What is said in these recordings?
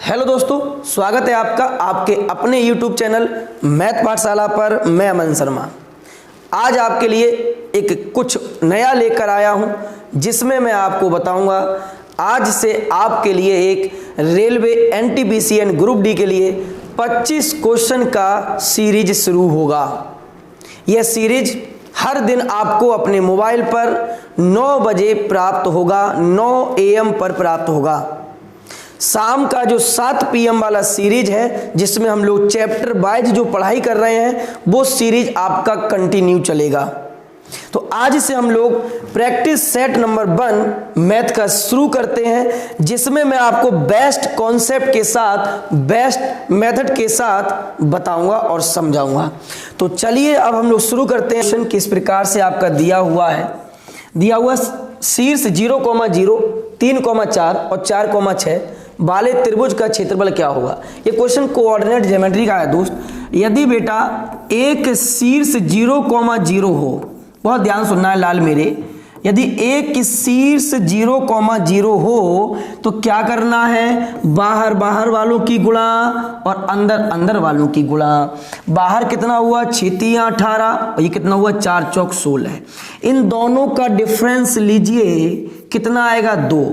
Hello दोस्तों, स्वागत है आपका आपके अपने YouTube चैनल मैथ पाठशाला पर। मैं अमन शर्मा आज आपके लिए एक कुछ नया लेकर आया हूं, जिसमें मैं आपको बताऊंगा आज से आपके लिए एक रेलवे NTPC ग्रुप डी के लिए 25 क्वेश्चन का सीरीज शुरू होगा। यह सीरीज हर दिन आपको अपने मोबाइल पर 9 बजे प्राप्त होगा, 9 AM पर प्राप्त होगा। शाम का जो 7 PM वाला सीरीज है, जिसमें हम लोग चैप्टर वाइज जो पढ़ाई कर रहे हैं, वो सीरीज आपका कंटिन्यू चलेगा। तो आज से हम लोग प्रैक्टिस सेट नंबर 1 मैथ का शुरू करते हैं, जिसमें मैं आपको बेस्ट कॉन्सेप्ट के साथ, बेस्ट मेथड के साथ बताऊंगा और समझाऊंगा। तो चलिए अब हम लोग शुरू करते हैं। क्वेश्चन किस प्रकार से आपका दिया हुआ शीर्ष 0,0, 3,4 और 4,6 वाले त्रिभुज का क्षेत्रफल क्या होगा। ये क्वेश्चन कोऑर्डिनेट ज्योमेट्री का है दोस्त। यदि बेटा एक शीर्ष 0,0 हो, बहुत ध्यान सुनना है लाल मेरे, यदि एक शीर्ष 0,0 हो तो क्या करना है, बाहर बाहर वालों की गुणा और अंदर अंदर वालों की गुणा। बाहर कितना हुआ 6 3 18, ये कितना हुआ 4 चौक 16। इन दोनों का डिफरेंस लीजिए, कितना आएगा 2,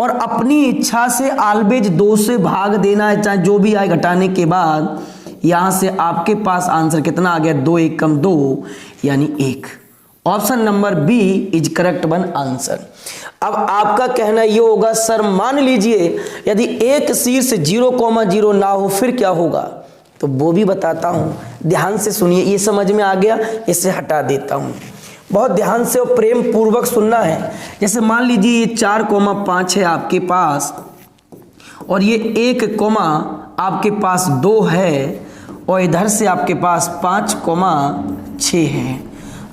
और अपनी इच्छा से ऑलवेज 2 से भाग देना है, चाहे जो भी आए घटाने के बाद। यहां से आपके पास आंसर कितना आ गया, 2 1 कम 2 यानी 1। Option number B is correct one answer. अब आपका कहना ये होगा सर मान लीजिए यदि एक शीर्ष 0,0 ना हो फिर क्या होगा, तो वो भी बताता हूं, ध्यान से सुनिए। ये समझ में आ गया, इसे हटा देता हूं, बहुत ध्यान से और प्रेम पूर्वक सुनना है। जैसे मान लीजिए ये 4,5 है आपके पास, और ये 1, आपके पास 2 है, और इधर से आपके पास 5,6 है।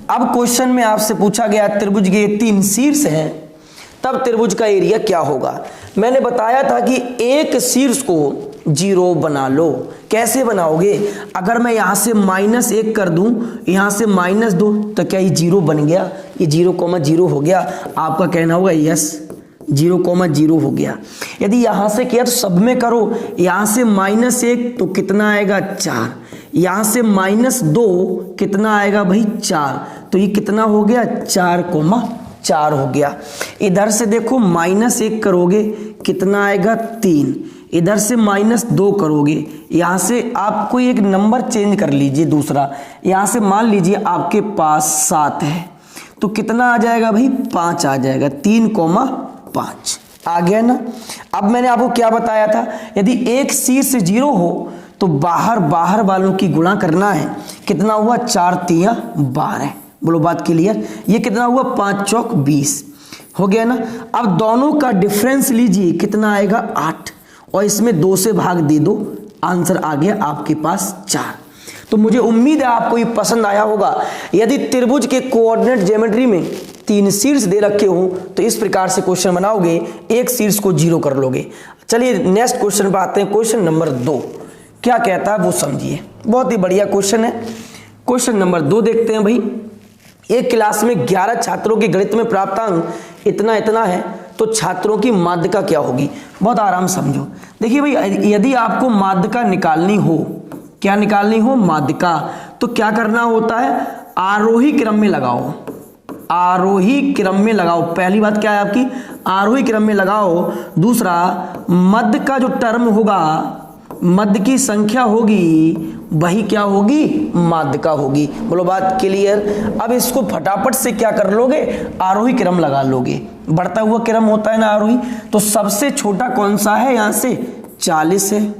अब क्वेश्चन में आपसे पूछा गया त्रिभुज के 3 शीर्ष हैं, तब त्रिभुज का एरिया क्या होगा। मैंने बताया था कि एक शीर्ष को 0 बना लो। कैसे बनाओगे, अगर मैं यहां से -1 कर दूं, यहां से -2, तो क्या ये 0 बन गया, ये 0,0 हो गया। आपका कहना होगा यस 0,0 हो गया। यदि यहां से किया तो सब में करो, यहां से -1 तो कितना आएगा 4, यहां से -2 कितना आएगा भाई 4, तो ये कितना हो गया 4,4 हो गया। इधर से देखो -1 करोगे कितना आएगा 3, इधर से -2 करोगे, यहां से आप कोई एक नंबर चेंज कर लीजिए दूसरा, यहां से मान लीजिए आपके पास 7 है, तो कितना आ जाएगा भाई 5 आ जाएगा, 3,5 आ गया ना। अब मैंने आपको क्या बताया था, यदि एक शीर्ष 0 हो तो बाहर बाहर वालों की गुणा करना है। कितना हुआ 4 3 12, बोलो बात क्लियर। ये कितना हुआ 5 चौक 20 हो गया ना। अब दोनों का डिफरेंस लीजिए, कितना आएगा 8, और इसमें 2 से भाग दे दो, आंसर आ गया आपके पास 4। तो मुझे उम्मीद है आपको ये पसंद आया होगा। यदि त्रिभुज के कोऑर्डिनेट ज्योमेट्री में 3 शीर्ष दे रखे हो तो इस प्रकार से क्वेश्चन बनाओगे, एक शीर्ष को 0 कर लोगे। चलिए नेक्स्ट क्वेश्चन पर आते हैं। क्वेश्चन नंबर 2 क्या कहता है वो समझिए, बहुत ही बढ़िया क्वेश्चन है। क्वेश्चन नंबर 2 देखते हैं भाई। एक क्लास में 11 छात्रों के गणित में प्राप्तांक इतना इतना है, तो छात्रों की माध्यिका क्या होगी। बहुत आराम समझो। देखिए भाई, यदि आपको माध्यिका निकालनी हो, क्या निकालनी हो माध्यिका, तो क्या करना होता है, आरोही क्रम में लगाओ, आरोही क्रम में लगाओ। पहली बात क्या है आपकी, आरोही क्रम में लगाओ। दूसरा, मध्य का जो टर्म होगा, मध्य की संख्या होगी, वही क्या होगी माध्यिका होगी। बोलो बात क्लियर। अब इसको फटाफट से क्या कर लोगे, आरोही क्रम लगा लोगे। बढ़ता हुआ क्रम होता है ना आरोही, तो सबसे छोटा कौन सा है, यहां से 40 है।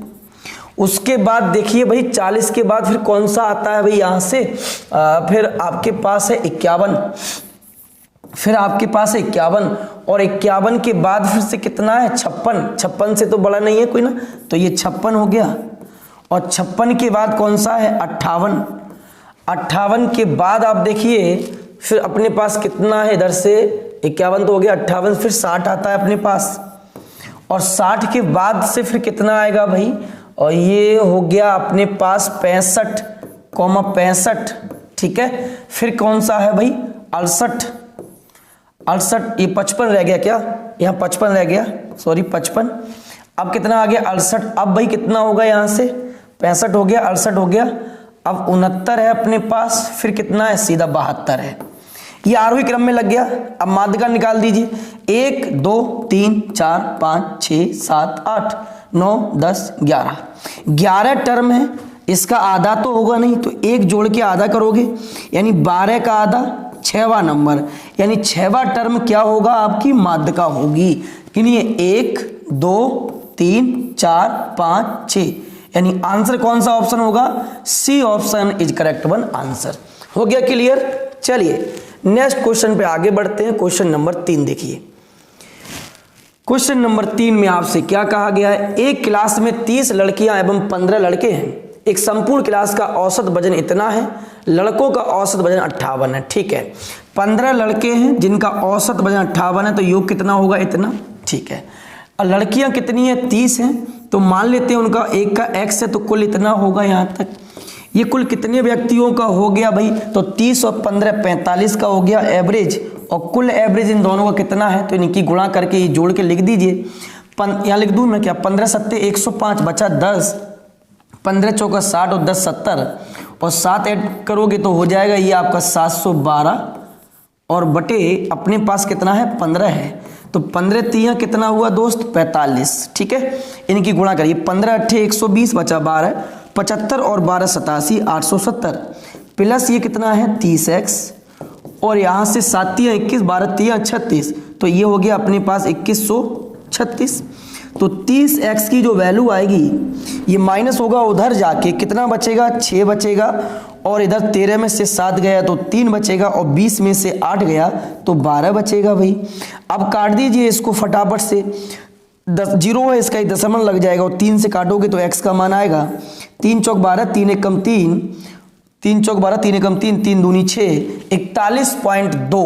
उसके बाद देखिए भाई 40 के बाद फिर कौन सा आता है भाई, यहां से फिर आपके पास है 51, फिर आपके पास है 51, और 51 के बाद फिर से कितना है 56, 56 से तो बड़ा नहीं है कोई ना, तो ये 56 हो गया। और 56 के बाद कौन सा है 58, 58 के बाद आप देखिए फिर अपने पास कितना है, इधर से 51 तो हो गया, 58 फिर 60 आता है अपने पास, और 60 के बाद से फिर कितना आएगा भाई, और ये हो गया अपने पास 65,65, ठीक है। फिर कौन सा है भाई 68, 68, ये 55 रह गया क्या, यहाँ 55 रह गया, सॉरी 55। अब कितना आ गया 68। अब भाई कितना होगा यहाँ से 65 हो गया, 68 हो गया, अब 69 है अपने पास, फिर कितना है सीधा 72 है। ये आरोही क्रम में लग गया। अब माध्यिका निकाल दीजिए, 1 2 3 4 5 6 7 8 9 10 11, 11 टर्म है, इसका आधा तो होगा नहीं, तो एक जोड़ के आधा करोगे यानी 12 का आधा 6वां नंबर, यानी 6वां टर्म क्या होगा आपकी माध्यिका होगी। यानी 1 2 3 4 5 6, यानी आंसर कौन सा ऑप्शन होगा, C option is correct one answer. हो गया क्लियर। चलिए नेक्स्ट क्वेश्चन पे आगे बढ़ते हैं। क्वेश्चन नंबर 3 देखिए। क्वेश्चन नंबर 3 में आपसे क्या कहा गया है, एक क्लास में 30 लड़कियां एवं 15 लड़के हैं। एक संपूर्ण क्लास का औसत वजन इतना है, लड़कों का औसत वजन 58 है। ठीक है, 15 लड़के हैं जिनका औसत वजन 58 है, तो योग कितना होगा इतना। ठीक है, और लड़कियां कितनी है 30 हैं, तो मान लेते हैं उनका एक का x है, तो कुल इतना होगा यहाँ तक। ये कुल कितने व्यक्तियों का हो गया भाई, तो 30 और 15 45 का हो गया एवरेज, और कुल एवरेज इन दोनों का कितना है, तो इनकी गुणा करके ये जोड़ के लिख दीजिए। यहाँ लिख दूं मैं क्या, 15 सत्ते 105 बचा 10, 15 चौका 60 और 10 70, और 7 ऐड करोगे तो हो जाएगा ये आपका 712, और बटे अपने पास कितना है 15 है, तो 15 3 कितना हुआ दोस्त 45। ठीक है, इनकी गुणा करिए, 15 8 120 बचा 12, 75 और 12 87 870, प्लस ये कितना है 30x, और यहाँ से 7 3 21 12 3 36, तो ये हो गया अपने पास 2136। तो 30x की जो वैल्यू आएगी ये माइनस होगा उधर जाके, कितना बचेगा 6 बचेगा, और इधर 13 में से 7 गया तो 3 बचेगा, और 20 में से 8 गया तो 12 बचेगा भाई। अब काट दीजिए इसको फटाफट से, 10 जीरो है इसका, एक दशमलव लग जाएगा, और 3 से काटोगे तो x का मान आएगा 3 चौक 12 3 एकम 3, 3 चौक 12 3 एकम 3, 3 दूनी 6, 41.2।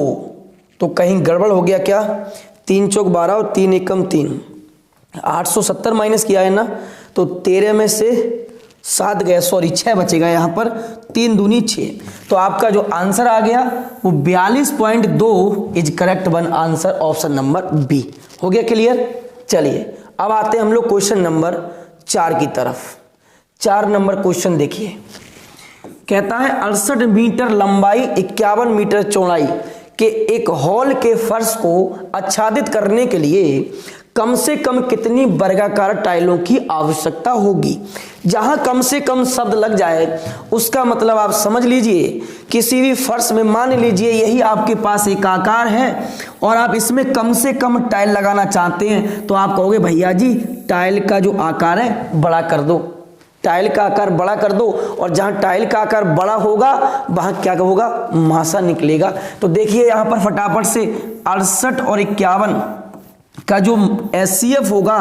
तो कहीं गड़बड़ हो गया क्या, 3 चौक 12 और 3 एकम 3, 870 माइनस किया है ना, तो 13 में से 7 गया, सॉरी 6 बचेगा यहाँ पर, 3 दूनी 6, तो आपका जो आंसर आ गया वो 42.2 is correct one answer, option number B. हो गया क्लियर। चलिए अब आते हैं हम लोग क्वेश्चन नंबर 4 की तरफ। 4 नंबर क्वेश्चन देखिए, कहता है 68 मीटर लंबाई 51 मीटर चौड़ाई के एक हॉल के फर्श को आच्छादित करने के लिए कम से कम कितनी वर्गाकार टाइलों की आवश्यकता होगी। जहां कम से कम शब्द लग जाए उसका मतलब आप समझ लीजिए, किसी भी फर्श में मान लीजिए यही आपके पास एक आकार है और आप इसमें कम से कम टाइल लगाना चाहते हैं, तो आप कहोगे भैया जी टाइल का जो आकार है बड़ा कर दो, टाइल का आकार बड़ा कर दो, और जहां टाइल का आकार बड़ा होगा वहां क्या होगा, मासा निकलेगा। तो देखिए यहां पर फटाफट से 68 और 51 का जो एचसीएफ होगा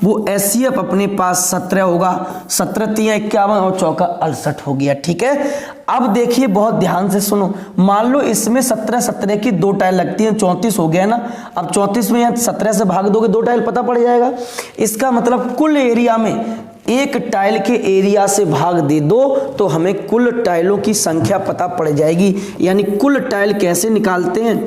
वो एचसीएफ अपने पास 17 होगा, 17 3 51 और चौका 68 हो गया। ठीक है, अब देखिए बहुत ध्यान से सुनो, मान लो इसमें 17 17 की 2 टाइल लगती हैं, 34 हो गया ना। अब 34 में 17 से भाग दोगे 2 टाइल पता पड़ जाएगा। इसका मतलब कुल एरिया में एक टाइल के एरिया से भाग दे दो तो हमें कुल टाइलों की संख्या पता पड़ जाएगी। यानी कुल टाइल कैसे निकालते हैं,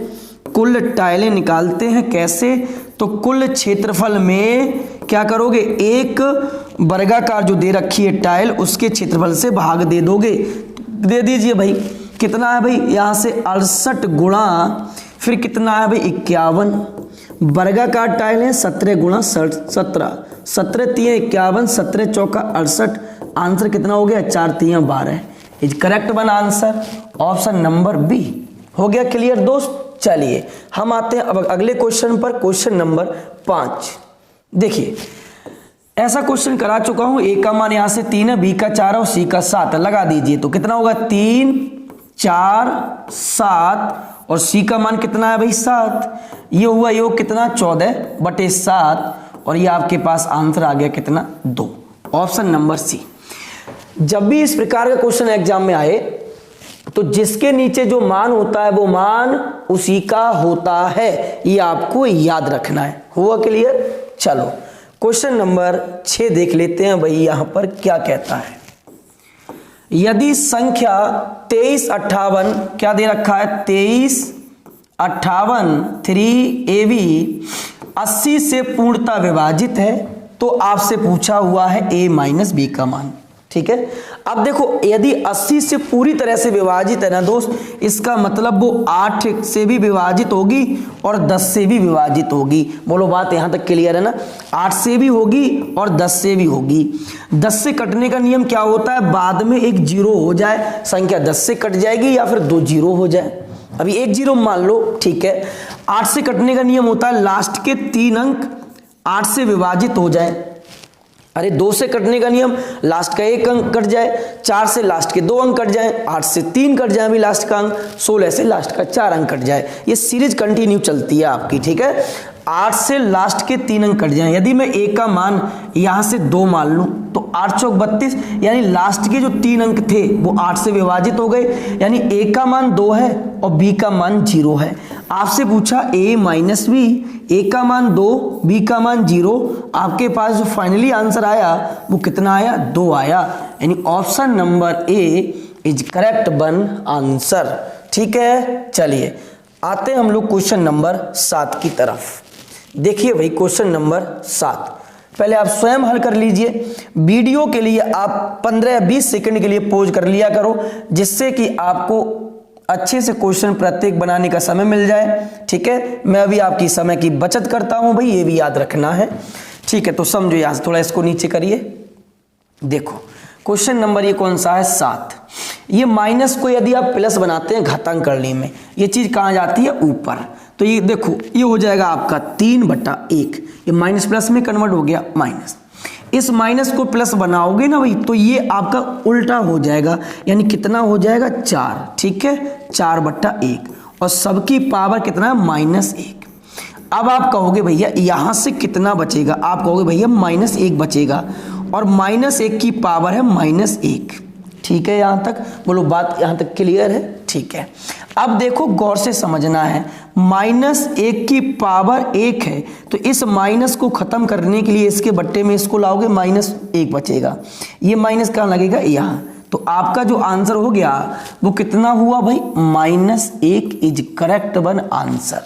कुल टाइलें निकालते हैं कैसे, तो कुल क्षेत्रफल में क्या करोगे, एक वर्गाकार जो दे रखी है टाइल उसके क्षेत्रफल से भाग दे दोगे। दे दीजिए भाई, कितना है भाई, यहाँ से 68 गुणा फिर कितना है भाई 51, वर्गाकार टाइल है 17 गुणा 17, 17 3 51, 17 चौका 68, आंसर कितना हो गया 4 3 12 is correct one answer, option number B. हो गया क्लियर दोस्त। चलिए हम आते हैं अब अगले क्वेश्चन पर, क्वेश्चन नंबर 5। देखिए ऐसा क्वेश्चन करा चुका हूं, ए का मान यहां से 3 है, बी का 4 है और सी का 7 है, लगा दीजिए तो कितना होगा 3 4 7 और सी का मान कितना है भाई 7, ये हुआ योग कितना 14/7 और ये आपके पास आंसर आ गया कितना 2, ऑप्शन नंबर सी। जब भी इस प्रकार का क्वेश्चन एग्जाम में आए तो जिसके नीचे जो मान होता है वो मान उसी का होता है, ये आपको याद रखना है। हुआ क्लियर। चलो क्वेश्चन नंबर 6 देख लेते हैं भाई, यहां पर क्या कहता है। यदि संख्या 23 58 क्या दे रखा है 23 58 3AB 80 से पूर्णतः विभाजित है, तो आपसे पूछा हुआ है a माइनस बी का मान। ठीक है, अब देखो यदि 80 से पूरी तरह से विभाजित है ना दोस्त, इसका मतलब वो 8 से भी विभाजित होगी और 10 से भी विभाजित होगी। बोलो बात यहां तक क्लियर है ना? 8 से भी होगी और 10 से भी होगी। 10 से कटने का नियम क्या होता है? बाद में एक जीरो हो जाए, संख्या 10 से कट जाएगी या फिर 2 जीरो हो जाए। अभी एक जीरो मान लो, ठीक है। 8 से कटने का नियम होता है लास्ट के 3 अंक 8 से विभाजित हो जाए। अरे 2 से कटने का नियम लास्ट का 1 अंक कट जाए, 4 से लास्ट के 2 अंक कट जाए, 8 से 3 कट जाए अभी लास्ट का अंक, 16 से लास्ट का 4 अंक कट जाए। ये सीरीज कंटिन्यू चलती है आपकी। ठीक है, 8 से लास्ट के 3 अंक कट जाए। यदि मैं a का मान यहां से 2 मान लूं तो 8 चौक 32, यानी लास्ट के जो 3 अंक थे वो 8 से विभाजित हो गए, यानी a का मान 2 है और b का मान 0 है। आपसे पूछा a माइनस बी, a का मान 2, b का मान 0। आपके पास जो फाइनली आंसर आया वो कितना आया? 2 आया, यानी option number A is correct one answer. ठीक है, चलिए आते हैं हम लोग क्वेश्चन नंबर 7 की तरफ। देखिए भाई क्वेश्चन नंबर 7, पहले आप स्वयं हल कर लीजिए। वीडियो के लिए आप 15 या 20 सेकंड के लिए पॉज कर लिया करो, जिससे कि आपको अच्छे से क्वेश्चन प्रत्येक बनाने का समय मिल जाए। ठीक है, मैं अभी आपकी समय की बचत करता हूं भाई, ये भी याद रखना है। ठीक है, तो समझो यहां से थोड़ा इसको नीचे करिए। देखो क्वेश्चन नंबर ये कौन सा है? 7। ये माइनस को यदि आप प्लस बनाते हैं घातांक करने में, ये चीज कहां जाती है? ऊपर। तो ये देखो ये हो जाएगा आपका 3/1, ये माइनस प्लस में कन्वर्ट हो गया माइनस। इस माइनस को प्लस बनाओगे ना भाई तो ये आपका उल्टा हो जाएगा, यानी कितना हो जाएगा? 4। ठीक है, 4/1 और सबकी पावर कितना है? -1। अब आप कहोगे भैया यहां से कितना बचेगा? आप कहोगे भैया -1 बचेगा और -1 की पावर है -1। ठीक है, यहां तक बोलो बात यहां तक क्लियर है? ठीक है, अब देखो गौर से समझना है। -1 की पावर 1 है, तो इस माइनस को खत्म करने के लिए इसके बट्टे में इसको लाओगे, -1 बचेगा। ये माइनस कहां लगेगा? यहाँ। तो आपका जो आंसर हो गया वो कितना हुआ भाई? -1 is correct one answer,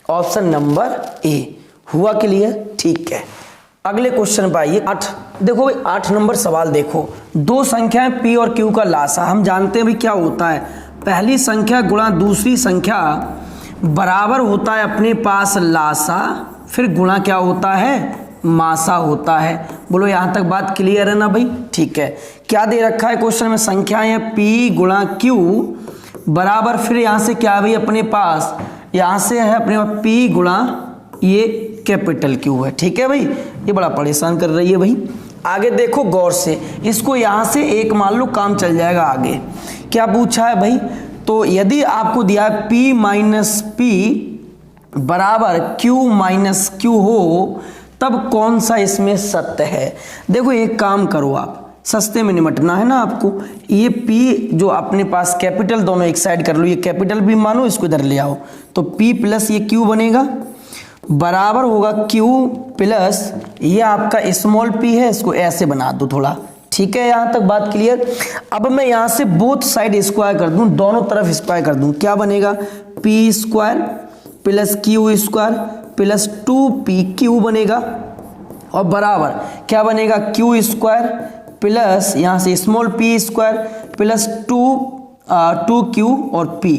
option number A हुआ। क्लियर? ठीक है, अगले क्वेश्चन पर आइए। 8 देखो भाई, 8 नंबर सवाल देखो। दो संख्याएं p और q का लासा, हम जानते हैं भाई क्या होता है, पहली संख्या गुणा दूसरी संख्या बराबर होता है अपने पास लासा, फिर गुणा क्या होता है? मासा होता है। बोलो यहां तक बात क्लियर है ना भाई? ठीक है, क्या दे रखा है क्वेश्चन में? संख्याएं है p गुणा q बराबर, फिर यहां से क्या है भाई अपने पास? यहां से है अपने पास p गुणा ये कैपिटल Q है। ठीक है भाई, ये बड़ा परेशान कर रही है भाई। आगे देखो गौर से, इसको यहां से 1 मान लो, काम चल जाएगा। आगे क्या पूछा है भाई? तो यदि आपको दिया है p माइनस p बराबर q माइनस q हो, तब कौन सा इसमें सत्य है? देखो एक काम करो, आप सस्ते में निपटना है ना आपको। ये p जो अपने पास कैपिटल, दोनों एक साइड कर लो, ये कैपिटल भी मानो, इसको इधर ले आओ, तो p प्लस ये q बनेगा, बराबर होगा q प्लस ये आपका स्मॉल p है, इसको ऐसे बना दो थोड़ा। ठीक है, यहां तक बात क्लियर? अब मैं यहां से बोथ साइड स्क्वायर कर दूं, दोनों तरफ स्क्वायर कर दूं, क्या बनेगा? p square plus q square plus 2pq बनेगा, और बराबर क्या बनेगा? q स्क्वायर प्लस यहां से small p square plus 2q और p।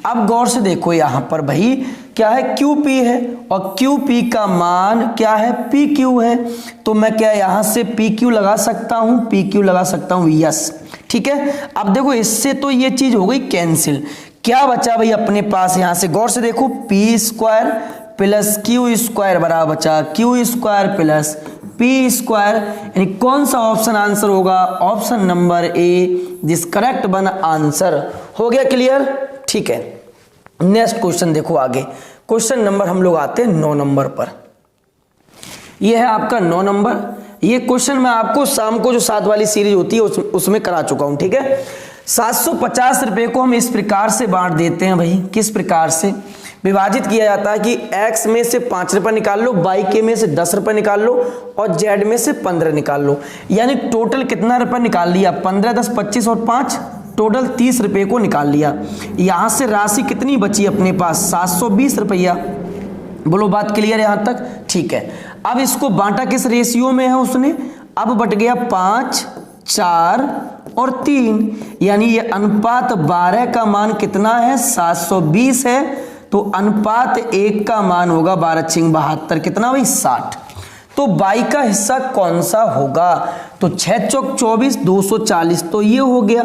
अब गौर से देखो यहां पर भाई क्या है? QP है और QP का मान क्या है? PQ है। तो मैं क्या यहां से PQ लगा सकता हूं? PQ लगा सकता हूं, यस। ठीक है, अब देखो इससे तो ये चीज हो गई कैंसिल। क्या बचा भाई अपने पास? यहां से गौर से देखो, p square plus q square बराबर बचा q square plus p square, यानी कौन सा ऑप्शन आंसर होगा? Option number A this correct one answer. हो गया क्लियर? ठीक है, नेक्स्ट क्वेश्चन देखो। आगे क्वेश्चन नंबर हम लोग आते हैं 9 नंबर पर। यह है आपका 9 नंबर। ये क्वेश्चन मैं आपको शाम को जो 7 वाली सीरीज होती है उसमें करा चुका हूं। ठीक है, 750 रुपए को हम इस प्रकार से बांट देते हैं भाई। किस प्रकार से विभाजित किया जाता है कि x में से 5 रुपए निकाल लो, y के में से 10 रुपए निकाल लो और z में से 15 निकाल लो। यानी टोटल कितना रुपए निकाल लिया? 15, 10, 25 और 5, टोटल 30 रुपए को निकाल लिया। यहां से राशि कितनी बची अपने पास? 720 रुपया। बोलो बात क्लियर है यहाँ तक? ठीक है। अब इसको बांटा किस रेशियो में है उसने? अब बट गया 5, 4 और 3, यानी ये अनुपात 12 का मान कितना है? 720 है। तो अनुपात 1 का मान होगा 12 × 72, कितना भाई? 60। तो बाई का हिस्सा कौन सा होगा? तो 6 चौक 24, 240, तो ये हो गया।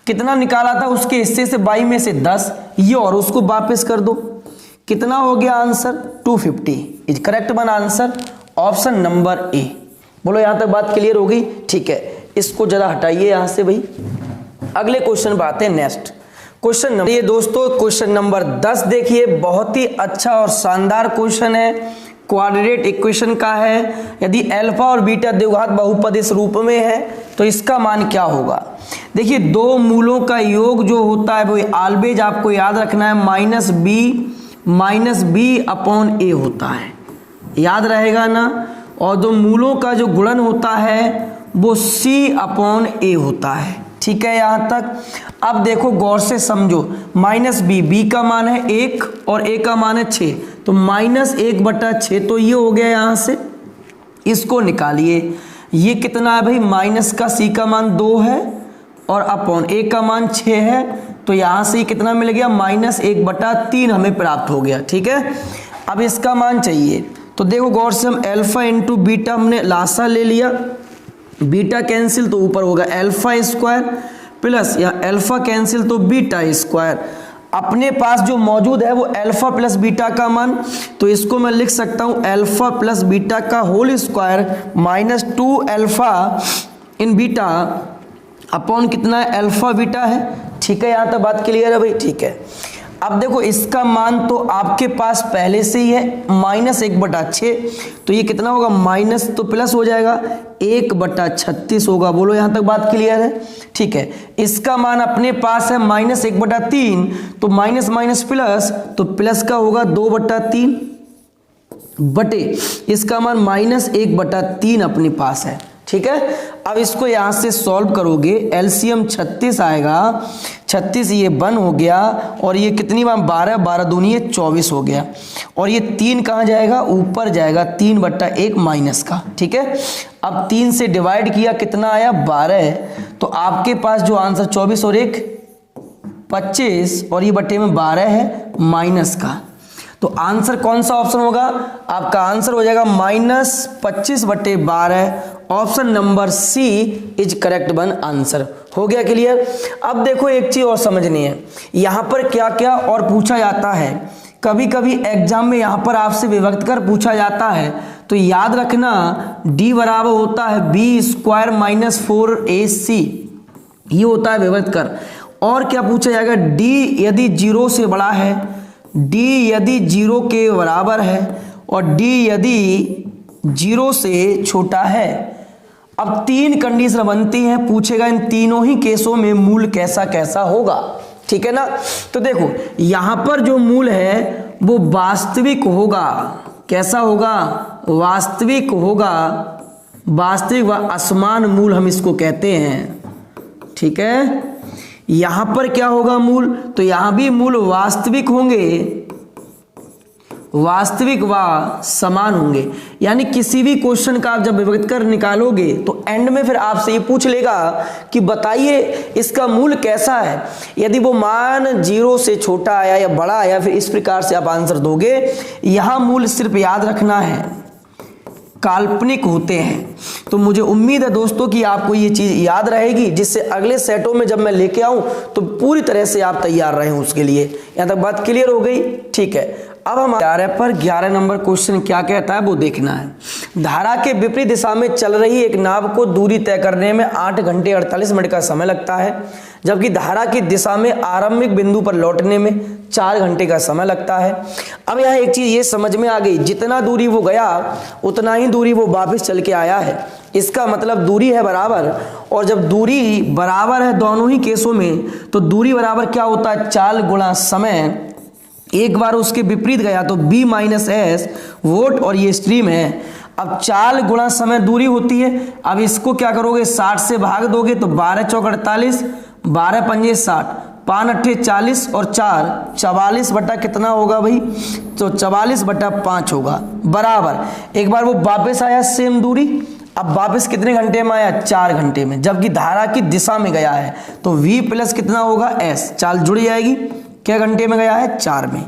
कितना निकाला था उसके हिस्से से? बाई में से 10, ये और उसको वापस कर दो, कितना हो गया answer? 250 is correct one answer, option number A. बोलो यहां तक बात क्लियर हो गई? ठीक है, इसको जरा हटाइए यहां से भाई। अगले क्वेश्चन पर आते हैं। नेक्स्ट क्वेश्चन नंबर, ये दोस्तों क्वेश्चन नंबर 10 देखिए, बहुत ही अच्छा और शानदार क्वेश्चन है, क्वाड्रेटिक इक्वेशन का है। यदि अल्फा और बीटा द्विघात बहुपद इस रूप में है तो इसका मान क्या होगा? देखिए, दो मूलों का योग जो होता है वो ऑलवेज आपको याद रखना है माइनस बी अपॉन ए होता है, याद रहेगा ना। और दो मूलों का जो गुणन होता है वो सी अपॉन ए होता है। ठीक है यहां तक? अब देखो गौर से समझो, माइनस बी का मान है 1 और ए का मान है 6, तो -1/6, तो ये हो गया यहां से। इसको निकालिए, ये कितना है भाई? माइनस का सी का मान 2 है और अपॉन ए का मान 6 है, तो यहां से कितना मिल गया? -1/3 हमें प्राप्त हो गया। ठीक है, अब इसका मान चाहिए, तो देखो गौर से, हम अल्फा इंटू बीटा हमने लासा ले लिया, बीटा कैंसिल तो ऊपर होगा अल्फा स्क्वायर प्लस, या अल्फा कैंसिल तो बीटा स्क्वायर। अपने पास जो मौजूद है वो अल्फा प्लस बीटा का मान, तो इसको मैं लिख सकता हूं अल्फा प्लस बीटा का होल स्क्वायर -2 अल्फा इन बीटा अपॉन कितना है? अल्फा बीटा है। ठीक है, यहां तक बात क्लियर है भाई? ठीक है। अब देखो इसका मान तो आपके पास पहले से ही है -1/6, तो ये कितना होगा? माइनस तो प्लस हो जाएगा, 1/36 होगा। बोलो यहां तक बात क्लियर है? ठीक है, इसका मान अपने पास है -1/3, तो माइनस माइनस प्लस, तो प्लस का होगा 2/3 बटे इसका मान -1/3 अपने पास है। ठीक है, अब इसको यहां से सॉल्व करोगे, एलसीएम 36 आएगा, 36 ये 1 हो गया, और ये कितनी बार? 12, 12 दूनी ये 24 हो गया, और ये 3 कहाँ जाएगा? ऊपर जाएगा, 3/1 माइनस का। ठीक है, अब 3 से डिवाइड किया, कितना आया? 12, तो आपके पास जो आंसर 24 और 1 25, और ये बट्टे में 12 है माइनस का, तो आंसर कौन सा ऑप्शन होगा? आपका आंसर हो जाएगा -25/12, option number C is correct one answer. हो गया क्लियर? अब देखो एक चीज और समझनी है, यहां पर क्या क्या और पूछा जाता है। कभी कभी एग्जाम में यहां पर आपसे विभक्त कर पूछा जाता है, तो याद रखना d बराबर होता है b² - 4ac, ये होता है विभक्त कर। और क्या पूछा जाएगा? d यदि 0 से बड़ा है, d यदि 0 के बराबर है, और d यदि 0 से छोटा है। अब 3 कंडीशन बनती हैं, पूछेगा इन तीनों ही केसों में मूल कैसा कैसा होगा। ठीक है ना? तो देखो यहां पर जो मूल है वो वास्तविक होगा। कैसा होगा? वास्तविक होगा, वास्तविक व असमान मूल हम इसको कहते हैं। ठीक है, यहां पर क्या होगा मूल? तो यहां भी मूल वास्तविक होंगे, वास्तविक व समान होंगे। यानी किसी भी क्वेश्चन का आप जब विभक्त कर निकालोगे तो एंड में फिर आपसे ये पूछ लेगा कि बताइए इसका मूल कैसा है। यदि वो मान 0 से छोटा आया या बड़ा आया, फिर इस प्रकार से आप आंसर दोगे। यहां मूल सिर्फ याद रखना है काल्पनिक होते हैं। तो मुझे उम्मीद है दोस्तों कि आपको ये चीज याद रहेगी, जिससे अगले सेटों में जब मैं लेके आऊं तो पूरी तरह से आप तैयार रहें उसके लिए। यहां तक बात क्लियर हो गई? ठीक है, अब हम 11 नंबर क्वेश्चन क्या कहता है वो देखना है। धारा के विपरीत दिशा में चल रही एक नाव को दूरी तय करने में 8 घंटे 48 मिनट का समय लगता है, जबकि धारा की दिशा में आरंभिक बिंदु पर लौटने में 4 घंटे का समय लगता है। अब यहाँ एक चीज ये समझ में आ गई, जितना दूरी वो गया उतना ही दूरी वो वापस चल के आया है। इसका मतलब दूरी है बराबर, और जब दूरी बराबर है दोनों ही केसों में, तो दूरी बराबर क्या होता है? चाल गुणा समय। एक बार उसके विपरीत गया तो b - s वोट, और ये स्ट्रीम है। अब चाल गुणा समय दूरी होती है। अब इसको क्या करोगे? 60 से भाग दोगे तो 12 चौक 48, 12 पंजे 60, 5 अट्ठे 40 और 4 44 बटा कितना होगा भाई, तो 44 बटा 5 होगा बराबर। एक बार वो वापस आया सेम दूरी, अब वापस कितने घंटे में आया, 4 घंटे में, जबकि धारा की दिशा में गया है तो v प्लस कितना होगा s, चाल जुड़ जाएगी। क्या घंटे में गया है, 4 में।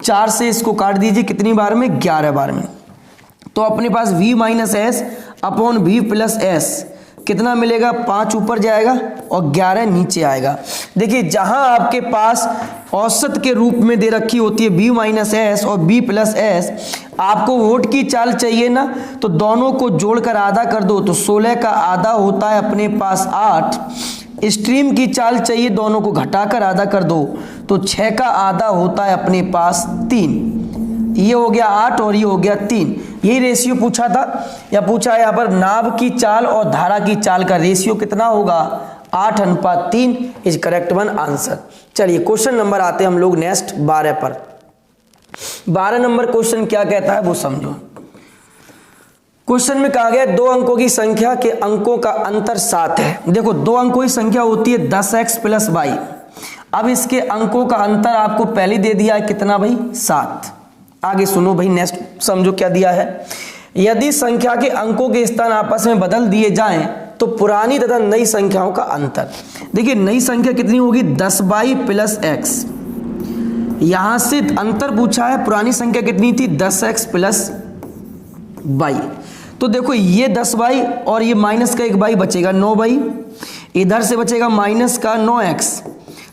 4 से इसको काट दीजिए कितनी बार में, 11 बार में। तो अपने पास v minus S upon V plus S कितना मिलेगा, 5 ऊपर जाएगा और 11 नीचे आएगा। देखिए जहां आपके पास औसत के रूप में दे रखी होती है b माइनस एस और b प्लस एस, आपको वोट की चाल चाहिए ना, तो दोनों को जोड़कर आधा कर दो तो 16 का आधा होता है अपने पास 8। स्ट्रीम की चाल चाहिए, दोनों को घटाकर आधा कर दो तो 6 का आधा होता है अपने पास 3। ये हो गया 8 और ये हो गया 3। यही रेशियो पूछा था, या पूछा है यहाँ पर नाभ की चाल और धारा की चाल का रेशियो कितना होगा, 8:3 इज करेक्ट वन आंसर। चलिए क्वेश्चन नंबर आते हैं हम लोग नेक्स्ट 12 पर। 12 नंबर क्वेश्चन क्या कहता है वो समझो। क्वेश्चन में कहा गया 2 अंकों की संख्या के अंकों का अंतर 7 है। देखो 2 अंकों की संख्या होती है 10x प्लस y। अब इसके अंकों का अंतर आपको पहले दे दिया है कितना भाई, 7। आगे सुनो भाई, नेक्स्ट समझो क्या दिया है। यदि संख्या के अंकों के स्थान आपस में बदल दिए जाएं तो पुरानी तथा नई संख्याओं का अंतर। देखिए नई संख्या कितनी होगी, 10y प्लस x। यहां से अंतर पूछा है, पुरानी संख्या कितनी थी, 10x प्लस y। तो देखो ये 10y और ये माइनस का 1y बचेगा 9y, इधर से बचेगा माइनस का 9x,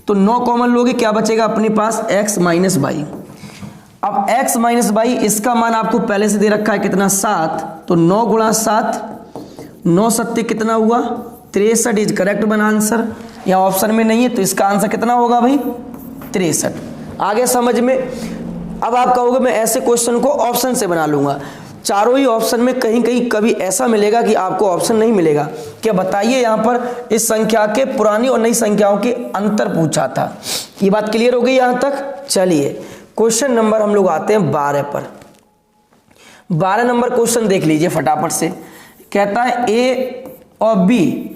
तो 9 कॉमन लोगे क्या बचेगा अपने पास, x माइनस y। अब x माइनस y इसका मान आपको पहले से दे रखा है कितना, 7, तो 9 गुणा 7, 9 सत्ते कितना हुआ, 63 इज करेक्ट वन आंसर। या ऑप्शन में नहीं है तो इसका आंसर कितना होगा भाई, 63। आगे समझ में। अब आप कहोगे मैं ऐसे क्वेश्चन को ऑप्शन से बना लूंगा, चारों ही ऑप्शन में कहीं कहीं कभी ऐसा मिलेगा कि आपको ऑप्शन नहीं मिलेगा। क्या बताइए, यहाँ पर इस संख्या के पुरानी और नई संख्याओं के अंतर पूछा था। ये बात क्लियर हो गई यहाँ तक। चलिए क्वेश्चन नंबर हम लोग आते हैं 12 पर। 12 नंबर क्वेश्चन देख लीजिए फटाफट से। कहता है ए और बी,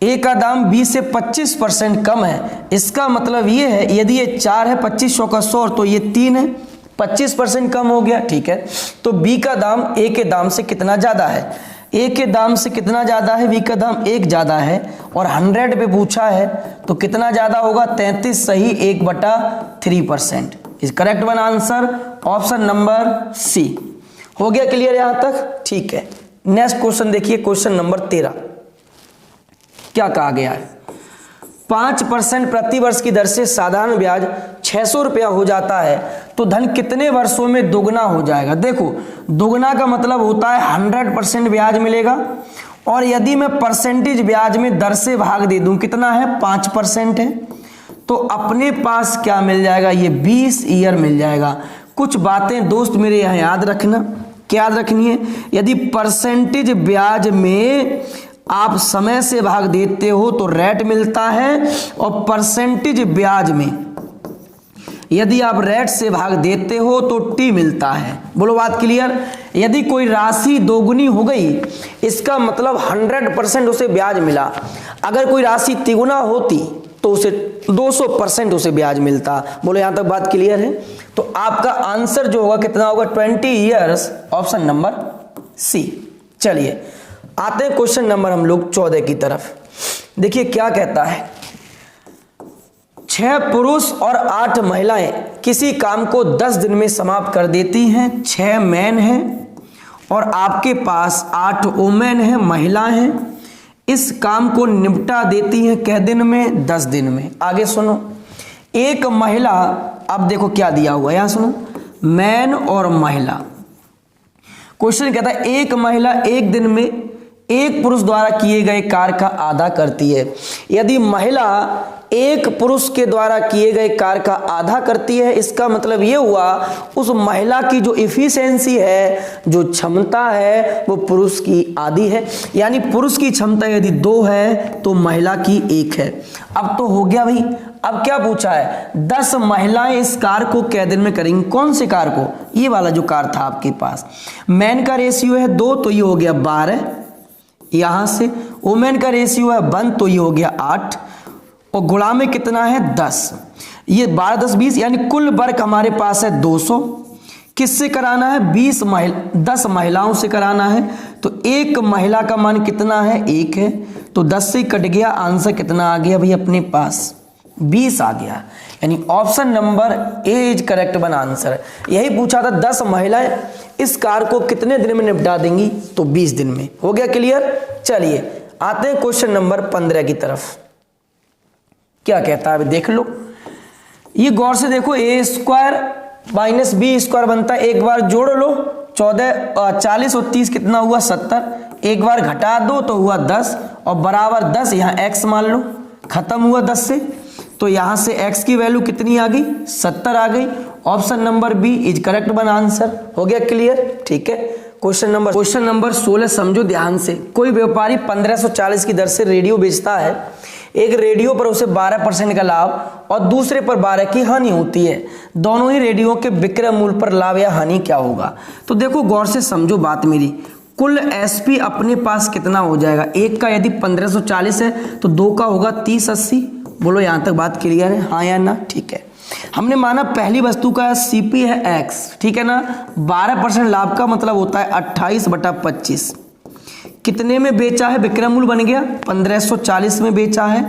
ए का दाम बी से 25% कम है। इसका मतलब ये है यदि ये 4 है 2500 का 100 तो ये 3 है, 25% कम हो गया, ठीक है। तो बी का दाम ए के दाम से कितना ज्यादा है, ए के दाम से कितना ज्यादा है, बी का दाम 1 ज्यादा है और 100 पे पूछा है तो कितना ज्यादा होगा, 33 सही 1/3%। Is correct one answer, option number C. हो गया क्लियर यहां तक, ठीक है। नेक्स्ट क्वेश्चन देखिए, क्वेश्चन नंबर 13 क्या कहा गया है। 5% प्रति वर्ष की दर से साधारण ब्याज 600 रुपया हो जाता है तो धन कितने वर्षों में दोगुना हो जाएगा। देखो दोगुना का मतलब होता है 100% ब्याज मिलेगा, और यदि मैं परसेंटेज ब्याज में दर से भाग दे दूं कितना है, 5% है, तो अपने पास क्या मिल जाएगा, ये 20 ईयर मिल जाएगा। कुछ बातें दोस्त मेरे यहाँ याद रखना, क्या याद रखनी है, यदि परसेंटेज ब्याज में आप समय से भाग देते हो तो रेट मिलता है, और परसेंटेज ब्याज में यदि आप रेट से भाग देते हो तो टी मिलता है। बोलो बात क्लियर। यदि कोई राशि दोगुनी हो गई इसका मतलब 100% उसे ब्याज मिला। अगर कोई राशि तिगुना होती तो उसे 200% उसे ब्याज मिलता। बोलो यहां तक बात क्लियर है। तो आपका आंसर जो होगा कितना होगा, 20 ईयर्स, ऑप्शन नंबर सी। चलिए आते हैं क्वेश्चन नंबर हम लोग 14 की तरफ। देखिए क्या कहता है, 6 पुरुष और 8 महिलाएं किसी काम को 10 दिन में समाप्त कर देती हैं। 6 मैन हैं और आपके पास 8 वुमेन हैं, महिलाएं हैं। इस काम को निपटा देती हैं कै दिन में, 10 दिन में। आगे सुनो, एक महिला, अब देखो क्या दिया हुआ है, यहां सुनो, मैन और महिला। क्वेश्चन कहता है एक महिला एक दिन में एक पुरुष द्वारा किए गए कार्य का आधा करती है। यदि महिला एक पुरुष के द्वारा किए गए कार्य का आधा करती है, इसका मतलब ये हुआ उस महिला की जो इफिशियंसी है, जो क्षमता है, वो पुरुष की आधी है। यानी पुरुष की क्षमता यदि 2 है तो महिला की 1 है। अब तो हो गया भाई। अब क्या पूछा है, 10 महिलाएं इस कार्य को कै दिन में करेंगी। कौन से कार्य को, ये वाला जो कार्य था आपके पास। मैन का रेशियो है 2 तो ये हो गया 12, यहां से वुमेन का रेशियो है 1 तो ये हो गया 8, और गुणा में कितना है 10, ये 12 10 20 यानी कुल वर्ग हमारे पास है 200। किससे कराना है 10 महिलाओं से कराना है, तो एक महिला का मान कितना है 1 है, तो 10 से कट गया, आंसर कितना आ गया भाई अपने पास 20 आ गया। यानी option number A is correct one answer. यही पूछा था 10 महिलाएं इस कार्य को कितने दिन में निपटा देंगी, तो 20 दिन में। हो गया क्लियर। चलिए आते हैं क्वेश्चन नंबर 15 की तरफ। क्या कहता है अभी देख लो, ये गौर से देखो, ए स्क्वायर माइनस बी स्क्वायर बनता है, एक बार जोड़ लो 40 और 30 कितना हुआ 70, एक बार घटा दो तो हुआ 10 और बराबर 10, यहाँ x मान लो, खत्म हुआ 10 से, तो यहां से x की वैल्यू कितनी आ गई 70 आ गई। Option number B is correct one answer. हो गया क्लियर। ठीक है, क्वेश्चन नंबर 16 समझो ध्यान से। कोई व्यापारी 1540 की दर से रेडियो बेचता है, एक रेडियो पर उसे 12% का लाभ और दूसरे पर 12 की हानि होती है, दोनों ही रेडियो के विक्रय मूल्य पर लाभ या हानि क्या होगा। तो देखो गौर से समझो बात मेरी, कुल एसपी अपने पास कितना हो जाएगा, एक का यदि 1540 है तो दो का होगा 3080। बोलो यहां तक बात क्लियर है, हाँ या ना। ठीक है, हमने माना पहली वस्तु का सीपी है x, ठीक है ना, 12% लाभ का मतलब होता है 28/25। कितने में बेचा है, विक्रय मूल्य बन गया 1540 में बेचा है।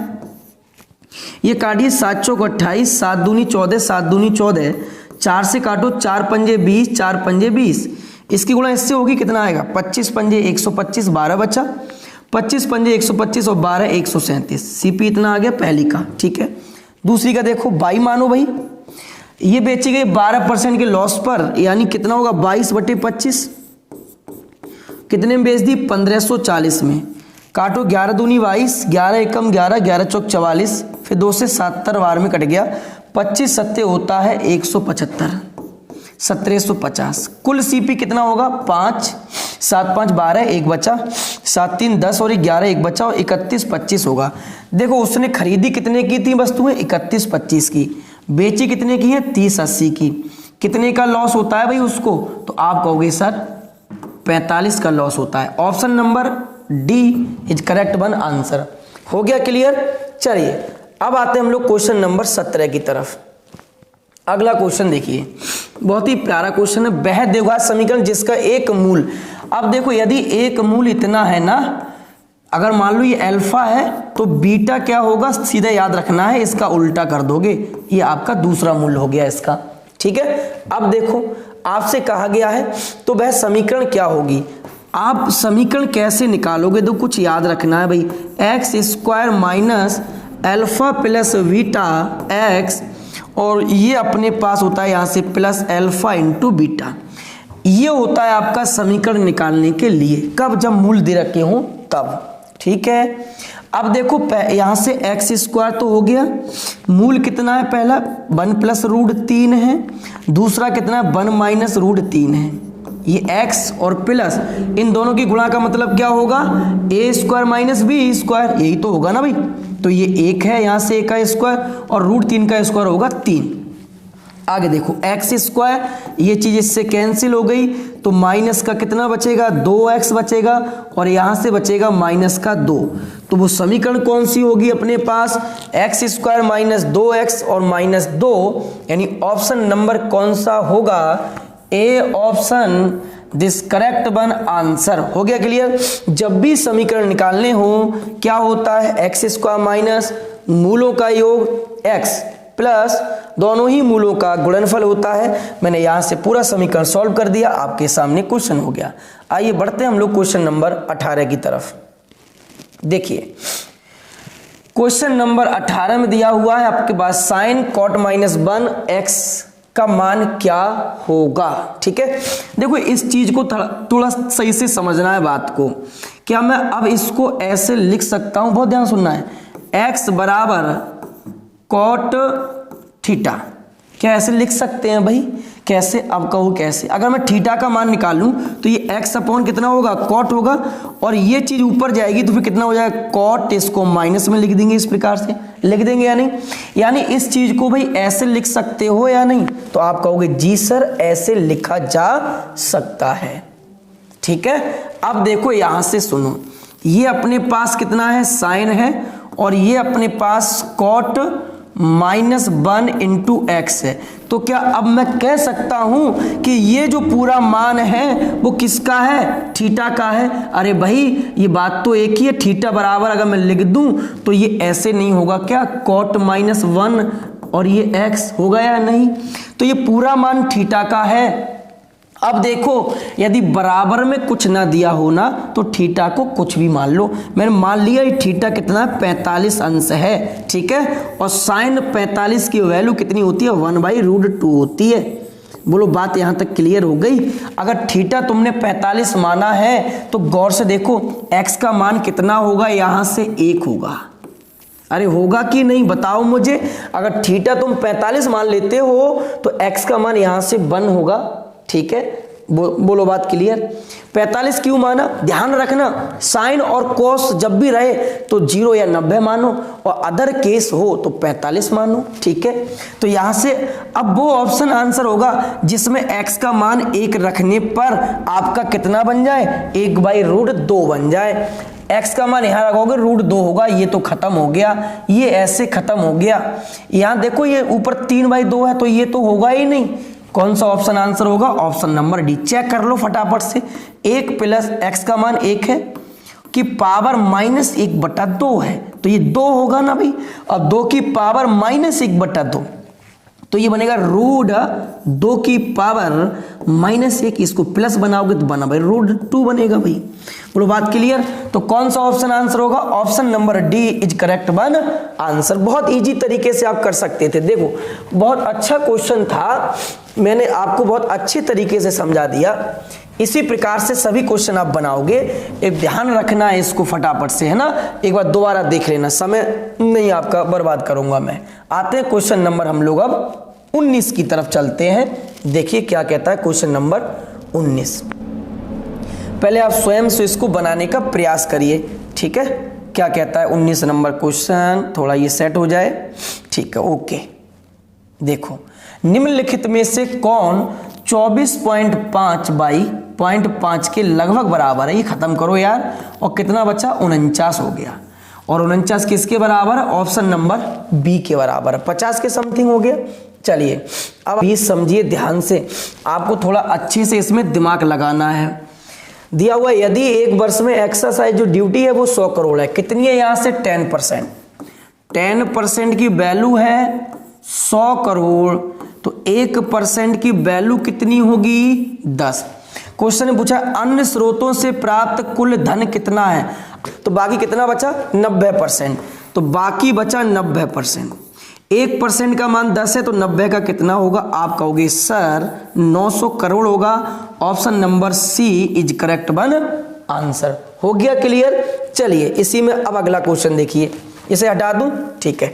ये काटिए 7 चौक 28, 7 दूनी 14, 7 दूनी 14, 4 से काटो 4 पंजे 20, 4 पंजे 20, इसकी गुणा इससे होगी कितना आएगा 25 पंजे 125, 12 बचा, 25 पंजे 125 और 12 137। सीपी इतना आ गया पहली का। ठीक है, दूसरी का देखो बाई मानो भाई, ये बेची गई 12% के लॉस पर, यानी कितना होगा 22/25। कितने में बेच दी 1540 में, काटो 11 दूनी 22, 11 एकम 11, 11 चौक 44, फिर 2 से 70 बार में कट गया, 25 सत्ते होता है 175, 1750। कुल सीपी कितना होगा 5, 7 5 12, एक बचा, 7 3 10 और 11 एक बचा और 31 25 होगा। देखो उसने खरीदी कितने की थी वस्तुएं 31 25 की, बेची कितने की है 30 80 की, कितने का लॉस होता है भाई उसको, तो आप कहोगे सर 45 का लॉस होता है। Option number D is correct one answer. हो गया क्लियर। चलिए अब आते हैं हम लोग क्वेश्चन नंबर 17 की तरफ। अगला क्वेश्चन देखिए, बहुत ही प्यारा क्वेश्चन है, वह द्विघात समीकरण जिसका एक मूल। अब देखो यदि एक मूल इतना है ना, अगर मान लो ये अल्फा है तो बीटा क्या होगा, सीधा याद रखना है, इसका उल्टा कर दोगे, ये आपका दूसरा मूल हो गया इसका। ठीक है, अब देखो आपसे कहा गया है तो वह समीकरण क्या होगी, आप समीकरण कैसे निकालोगे, तो कुछ याद रखना है भाई, x square minus alpha plus beta x, और ये अपने पास होता है यहां से प्लस अल्फा इंटू बीटा। ये होता है आपका समीकरण निकालने के लिए, कब, जब मूल दे रखे हो तब। ठीक है, अब देखो यहां से एक्स स्क्वायर तो हो गया, मूल कितना है, पहला 1 प्लस रूट 3 है, दूसरा कितना है 1 माइनस रूट 3 है। ये x और प्लस इन दोनों की गुणा का मतलब क्या होगा, ए स्क्वायर माइनस बी स्क्वायर, यही तो होगा ना भाई। तो ये 1 है, यहां से 1 का स्क्वायर और रूट 3 का स्क्वायर होगा 3। आगे देखो एक्स स्क्वायर, ये चीज इससे कैंसिल हो गई, तो माइनस का कितना बचेगा 2x बचेगा और यहां से बचेगा माइनस का 2। तो वो समीकरण कौन सी होगी अपने पास, एक्स स्क्वायर माइनस 2x और माइनस 2, यानी ऑप्शन नंबर कौन सा होगा, A option this correct one answer. हो गया क्लियर। जब भी समीकरण निकालने हो क्या होता है, एक्स स्क्वायर माइनस मूलों का योग x प्लस दोनों ही मूलों का गुणनफल होता है। मैंने यहां से पूरा समीकरण सॉल्व कर दिया, आपके सामने क्वेश्चन हो गया। आइए बढ़ते हैं हम लोग क्वेश्चन नंबर 18 की तरफ। देखिए क्वेश्चन नंबर 18 में दिया हुआ है आपके पास साइन कॉट माइनस 1 x का मान क्या होगा। ठीक है, देखो इस चीज को थोड़ा सही से समझना है बात को। क्या मैं अब इसको ऐसे लिख सकता हूं, बहुत ध्यान सुनना है, x बराबर कॉट थीटा, क्या ऐसे लिख सकते हैं भाई, कैसे, अब कहो कैसे। अगर मैं थीटा का मान निकालूं तो ये x अपॉन कितना होगा कॉट होगा, और ये चीज ऊपर जाएगी तो फिर कितना हो जाएगा कॉट, इसको माइनस में लिख देंगे, इस प्रकार से लिख देंगे या नहीं। यानी इस चीज को भाई ऐसे लिख सकते हो या नहीं, तो आप कहोगे जी सर ऐसे लिखा जा सकता है। ठीक है, अब देखो यहां से सुनो, ये अपने पास कितना है साइन है और ये अपने पास cot -1 इंटू एक्स है। तो क्या अब मैं कह सकता हूं कि ये जो पूरा मान है वो किसका है? थीटा का है। अरे भाई ये बात तो एक ही है, थीटा बराबर अगर मैं लिख दूं तो ये ऐसे नहीं होगा क्या? cot -1 और ये x होगा या नहीं? तो ये पूरा मान थीटा का है। अब देखो यदि बराबर में कुछ ना दिया हो ना तो थीटा को कुछ भी मान लो। मैंने मान लिया ये थीटा कितना है? 45 अंश है, ठीक है। और साइन 45 की वैल्यू कितनी होती है? 1/√2 होती है। बोलो बात यहां तक क्लियर हो गई? अगर थीटा तुमने 45 माना है तो गौर से देखो x का मान कितना होगा? यहां से 1 होगा। अरे होगा कि नहीं बताओ मुझे। अगर थीटा तुम 45 मान लेते हो तो x का मान यहां से 1 होगा, ठीक है। बोलो बात क्लियर? 45 क्यों माना? ध्यान रखना साइन और कोस जब भी रहे तो 0 या 90 मानो और अदर केस हो तो 45 मानो, ठीक है। तो यहां से अब वो ऑप्शन आंसर होगा जिसमें x का मान 1 रखने पर आपका कितना बन जाए? 1/√2 बन जाए। x का मान यहां रखोगे √2 होगा, ये तो खत्म हो गया, ये ऐसे खत्म हो गया। यहां देखो ये ऊपर 3/2 है तो ये तो होगा ही नहीं। कौन सा ऑप्शन आंसर होगा? Option number D. चेक कर लो फटाफट से। 1 प्लस x का मान 1 है कि पावर -1/2 है तो ये 2 होगा ना भाई। अब 2 की पावर -1/2 तो ये बनेगा √2 की पावर -1, इसको प्लस बनाओगे तो बना भाई √2 बनेगा भाई। बोलो बात क्लियर? तो कौन सा ऑप्शन आंसर होगा? Option number D is correct one answer. बहुत इजी तरीके से आप कर सकते थे। देखो बहुत अच्छा क्वेश्चन था, मैंने आपको बहुत अच्छे तरीके से समझा दिया। इसी प्रकार से सभी क्वेश्चन आप बनाओगे। एक ध्यान रखना है इसको फटाफट से, है ना। एक बार दोबारा देख लेना, समय नहीं आपका बर्बाद करूंगा मैं। आते हैं क्वेश्चन नंबर हम लोग अब 19 की तरफ चलते हैं। देखिए क्या कहता है क्वेश्चन नंबर 19। पहले आप स्वयं से इसको बनाने का प्रयास करिए, ठीक है। क्या कहता है 19 नंबर क्वेश्चन? थोड़ा ये सेट हो जाए, ठीक है, ओके। देखो निम्नलिखित में से कौन 24.5 बाई 0.5 के लगभग बराबर है? ये खत्म करो यार। और कितना बचा? 49 हो गया। और 49 किसके बराबर है? ऑप्शन नंबर बी के बराबर है, 50 के समथिंग हो गया। चलिए अब ये समझिए ध्यान से, आपको थोड़ा अच्छे से इसमें दिमाग लगाना है। दिया हुआ यदि एक वर्ष में एक्सरसाइज जो ड्यूटी है वो 100 करोड़ है, कितनी है? यहां से 10%। 10% की वैल्यू है 100 करोड़, तो 1% की वैल्यू कितनी होगी? 10। क्वेश्चन ने पूछा अन्य स्रोतों से प्राप्त कुल धन कितना है? तो बाकी कितना बचा? 90%। तो बाकी बचा 90%। 1% का मान 10 है तो 90 का कितना होगा? आप कहोगे सर 900 करोड़ होगा। Option number C is correct one answer. हो गया क्लियर? चलिए इसी में अब अगला क्वेश्चन देखिए, इसे हटा दूं, ठीक है।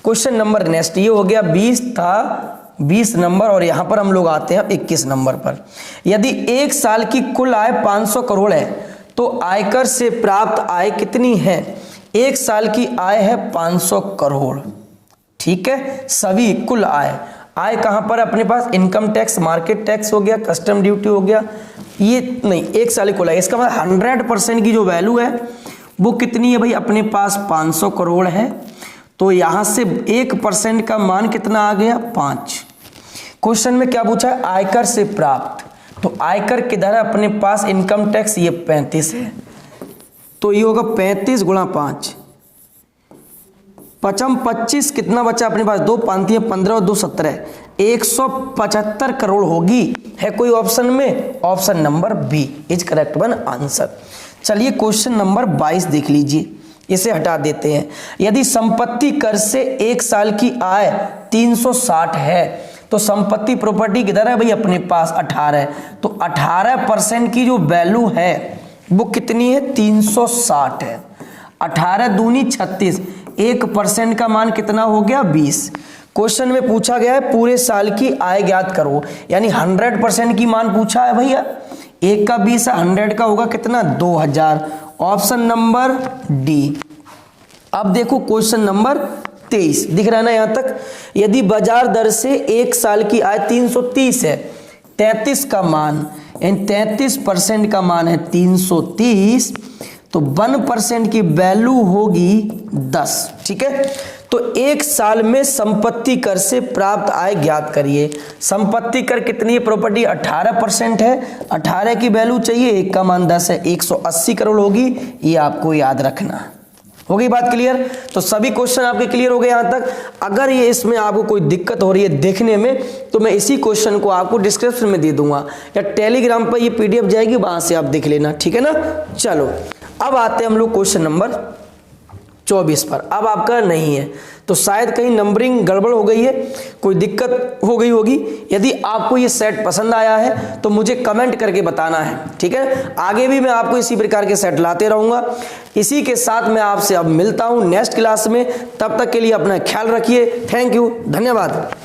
क्वेश्चन नंबर नेक्स्ट ये हो गया 20 था, 20 नंबर, और यहां पर हम लोग आते हैं 21 नंबर पर। यदि एक साल की कुल आय 500 करोड़ है तो आयकर से प्राप्त आय कितनी है? एक साल की आय है 500 करोड़, ठीक है। सभी कुल आय, आय कहां पर अपने पास? इनकम टैक्स, मार्केट टैक्स हो गया, कस्टम ड्यूटी हो गया, ये नहीं, एक साल की कुल आय। इसका मतलब 100% की जो वैल्यू है वो कितनी है भाई? अपने पास 500 करोड़ है, तो यहां से 1% का मान कितना आ गया? 5। क्वेश्चन में क्या पूछा है? आयकर से प्राप्त, तो आयकर किधर है अपने पास? इनकम टैक्स, ये 35 है, तो ये होगा 35 गुणा 5, 25, कितना बचा अपने पास? 2 5 15 और 2 17, 175 करोड़ होगी। है कोई ऑप्शन में? Option number B is correct one answer. चलिए क्वेश्चन नंबर 22 देख लीजिए, इसे हटा देते हैं। यदि संपत्ति कर से एक साल की आय 360 है तो संपत्ति प्रॉपर्टी किधर है भाई? अपने पास 18, तो 18% की जो वैल्यू है वो कितनी है? 360 है। 18 दूनी 36, 1% का मान कितना हो गया? 20। क्वेश्चन में पूछा गया है पूरे साल की आय ज्ञात करो, यानी 100% की मान पूछा है भैया। 1 का 20 है, 100 का होगा कितना? 2000। Option number D. अब देखो क्वेश्चन नंबर 23, दिख रहा है ना यहां तक? यदि बाजार दर से एक साल की आय 330 है, 33 का मान, यानी 33% का मान है 330, तो 1% की वैल्यू होगी 10। ठीक है, तो एक साल में संपत्ति कर से प्राप्त आय ज्ञात करिए। संपत्ति कर कितनी है, प्रॉपर्टी 18% है, 18 की वैल्यू चाहिए, एक का मान 10 है, 180 करोड़ होगी, ये आपको याद रखना। हो गई बात क्लियर? तो सभी क्वेश्चन आपके क्लियर हो गए यहां तक। अगर ये इसमें आपको कोई दिक्कत हो रही है देखने में, तो मैं इसी क्वेश्चन को आपको डिस्क्रिप्शन में दे दूंगा या टेलीग्राम पर ये पीडीएफ जाएगी, वहां से आप देख लेना। ठीक है ना? चलो अब आते हैं हम लोग क्वेश्चन नंबर 24 पर। अब आपका नहीं है तो शायद कहीं नंबरिंग गड़बड़ हो गई है, कोई दिक्कत हो गई होगी। यदि आपको ये सेट पसंद आया है तो मुझे कमेंट करके बताना है। ठीक है, आगे भी मैं आपको इसी प्रकार के सेट लाते रहूंगा। इसी के साथ मैं आपसे अब मिलता हूं नेक्स्ट क्लास में। तब तक के लिए अपना ख्याल रखिए। थैंक यू, धन्यवाद।